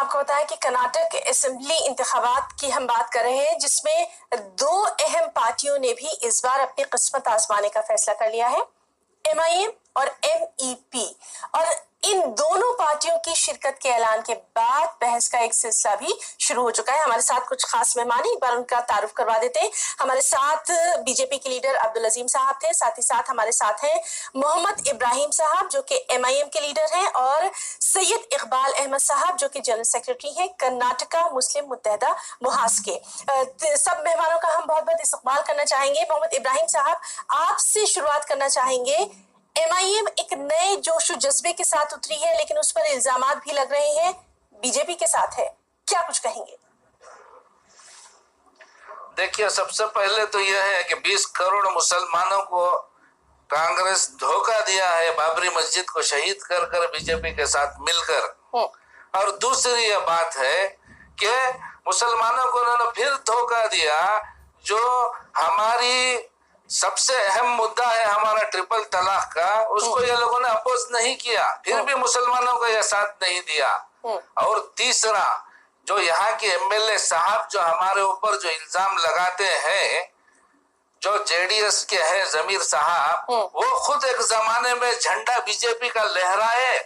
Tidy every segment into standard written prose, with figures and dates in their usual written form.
आपको बताया कि कर्नाटक असेंबली इंतखाबात की हम बात कर रहे हैं, जिसमें दो अहम पार्टियों ने भी इस बार अपनी किस्मत आजमाने का फैसला कर लिया है, MIM और MEP। और इन दोनों पार्टियों की शिरकत के ऐलान के बाद बहस का एक सिलसिला भी शुरू हो चुका है। हमारे साथ कुछ खास मेहमान हैं, एक बार उनका तारुफ करवा देते हैं। हमारे साथ बीजेपी के लीडर अब्दुल अजीम साहब थे, साथ ही साथ हमारे साथ हैं मोहम्मद इब्राहिम साहब जो कि MIM के लीडर हैं, और सैयद इकबाल अहमद साहब जो कि जनरल सेक्रेटरी हैं कर्नाटका मुस्लिम मुत्तहदा मुहास के। सब मेहमानों का हम बहुत बहुत इस्तकबाल करना चाहेंगे। मोहम्मद इब्राहिम साहब, आपसे शुरुआत करना चाहेंगे। MIM एक नए जोश और जज्बे के साथ उतरी है, लेकिन उस पर इल्जामात भी लग रहे हैं बीजेपी के साथ है, क्या कुछ कहेंगे? देखिए, सबसे पहले तो यह है कि 20 करोड़ मुसलमानों को कांग्रेस धोखा दिया है बाबरी मस्जिद को शहीद कर कर बीजेपी के साथ मिलकर। और दूसरी यह बात है कि मुसलमानों को उन्होंने फिर धोखा दिया। जो हमारी सबसे अहम मुद्दा है हमारा ट्रिपल तलाक का, उसको ये लोगों ने अपोज नहीं किया, फिर भी मुसलमानों को यह साथ नहीं दिया। और तीसरा, जो यहाँ के MLA साहब जो हमारे ऊपर जो इल्जाम लगाते हैं, जो JDS के हैं जमीर साहब, वो खुद एक जमाने में झंडा बीजेपी का लहराए,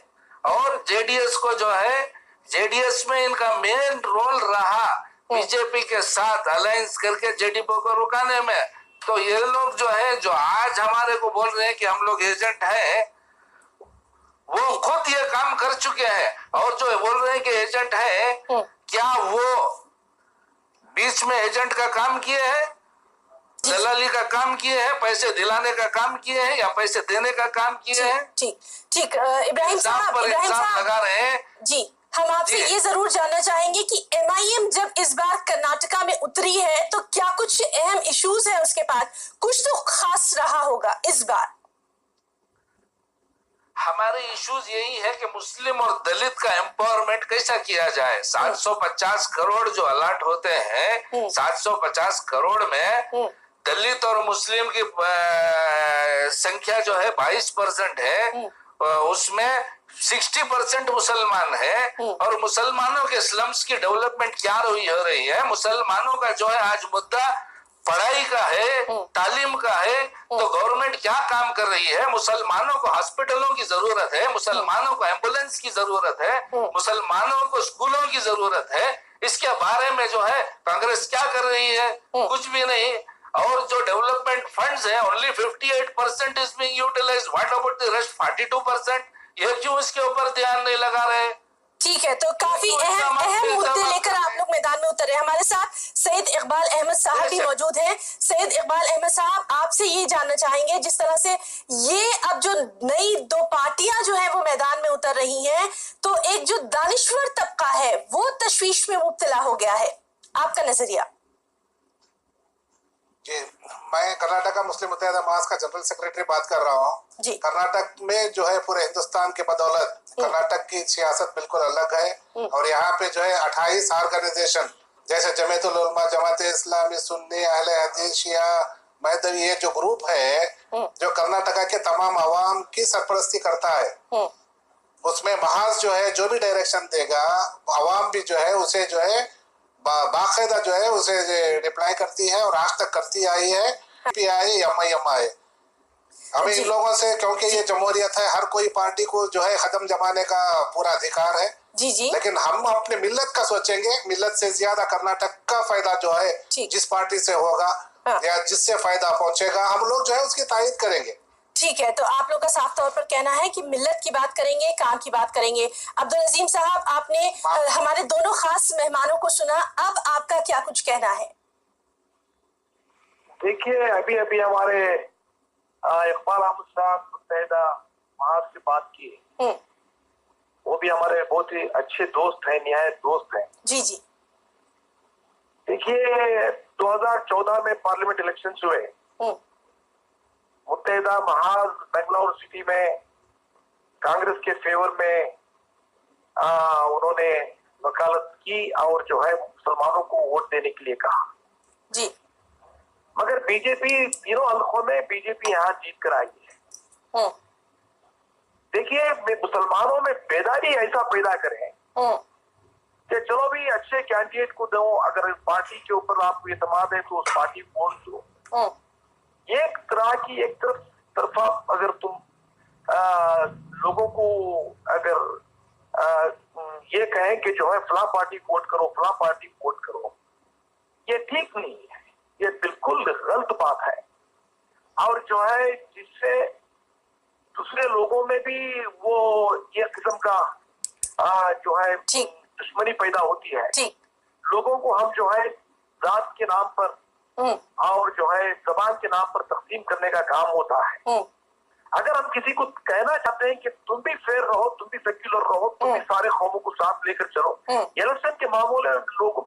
और JDS को जो है, JDS में इनका मेन रोल रहा बीजेपी के साथ अलायंस करके JDP को रुकाने में। तो ये लोग जो है, जो आज हमारे को बोल रहे हैं कि हम लोग एजेंट हैं, वो खुद ये काम कर चुके हैं। और जो बोल रहे हैं कि एजेंट है, क्या वो बीच में एजेंट का काम किए हैं, दलाली का काम किए हैं, पैसे दिलाने का काम किए हैं, या पैसे देने का काम किए हैं? ठीक इब्राहिम साहब लगा रहे हैं जी। हम आपसे ये जरूर जानना चाहेंगे कि MIM जब इस बार कर्नाटका में उतरी है तो क्या कुछ अहम इश्यूज है उसके पास, कुछ तो खास रहा होगा इस बार? हमारे इश्यूज यही है कि मुस्लिम और दलित का एम्पावरमेंट कैसा किया जाए। 750 करोड़ जो अलॉट होते हैं, 750 करोड़ में दलित और मुस्लिम की संख्या जो है 22% है, उसमें 60% मुसलमान है। और मुसलमानों के स्लम्स की डेवलपमेंट क्या हो रही है? मुसलमानों का जो है आज मुद्दा पढ़ाई का है, तालीम का है। तो गवर्नमेंट क्या काम कर रही है? मुसलमानों को हॉस्पिटलों की जरूरत है, मुसलमानों को एम्बुलेंस की जरूरत है, मुसलमानों को स्कूलों की जरूरत है। इसके बारे में जो है कांग्रेस क्या कर रही है? कुछ भी नहीं। और जो डेवलपमेंट फंड्स है, only 58% is being utilised. What about the rest 42%? ये क्यों इसके ऊपर ध्यान नहीं लगा रहे? ठीक है, तो काफी अहम मुद्दे लेकर आप लोग मैदान में उतरे। हमारे साथ सैयद इकबाल अहमद साहब भी मौजूद हैं। सैयद इकबाल अहमद साहब, आपसे ये जानना चाहेंगे, जिस तरह से ये अब जो नई दो पार्टियां जो है वो मैदान में उतर रही हैं, तो एक जो दानिश्वर तबका है वो तशवीश में मुब्तला हो गया है, आपका नजरिया? जी, मैं कर्नाटका मुस्लिम मुत्तहदा महास का जनरल सेक्रेटरी बात कर रहा हूँ। कर्नाटक में जो है पूरे हिंदुस्तान के बदौलत कर्नाटक की सियासत बिल्कुल अलग है। और यहाँ पे जो है 28 ऑर्गेनाइजेशन जैसे जमीयतुल उलमा, जमात इस्लामी, सुन्नी, अहले हदीस, शिया, महदवी, ये जो ग्रुप है जो कर्नाटका के तमाम अवाम की सरपरस्ती करता है, उसमें महाज जो है जो भी डायरेक्शन देगा, अवाम भी जो है उसे जो है बाकायदा जो है उसे रिप्लाई करती है, और आज तक करती आई है। PI MIM हमें इन लोगों से, क्योंकि ये जमहूरियत है, हर कोई पार्टी को जो है कदम जमाने का पूरा अधिकार है। लेकिन हम अपने मिल्लत का सोचेंगे, मिल्लत से ज्यादा कर्नाटक का फायदा जो है जिस पार्टी से होगा या जिससे फायदा पहुंचेगा, हम लोग जो है उसकी तायद करेंगे। ठीक है, तो आप लोग का साफ तौर पर कहना है कि मिल्लत की बात करेंगे, काम की बात करेंगे। अब्दुल अजीम साहब, आपने हमारे दोनों खास मेहमानों को सुना, अब आपका क्या कुछ कहना है? देखिए, अभी अभी हमारे इकबाल अहमद साहब मुत्तहदा महाज से बात की, वो भी हमारे बहुत ही अच्छे दोस्त हैं, निहायत दोस्त हैं। जी। देखिए, 2014 में पार्लियामेंट इलेक्शन हुए, मुत्तहदा महाज बेंगलुरु सिटी में कांग्रेस के फेवर में उन्होंने वकालत की और जो है मुसलमानों को वोट देने के लिए कहा। जी। मगर बीजेपी तीनों हल्कों में बीजेपी यहाँ जीत कर आई है। देखिए, मुसलमानों में बेदारी ऐसा पैदा करें कि चलो भी अच्छे कैंडिडेट को दो, अगर इस पार्टी के ऊपर आपको एतमाद है तो उस पार्टी को वोट दो। एक तरह की एक तरफा अगर तुम लोगों को अगर ये कहें कि जो है फला पार्टी वोट करो, फला पार्टी वोट करो, ये ठीक नहीं है, ये बिल्कुल गलत बात है। और जो है जिससे दूसरे लोगों में भी वो ये किस्म का जो है दुश्मनी पैदा होती है। लोगों को हम जो है जात के नाम पर और जो है जबान के नाम पर तकसीम करने का काम होता है। अगर हम किसी को कहना चाहते हैं कि तुम भी फेयर रहो, तुम भी सेक्युलर रहो, तुम भी सारे कौमों को साथ लेकर चलो, इलेक्शन के मामले में लोगों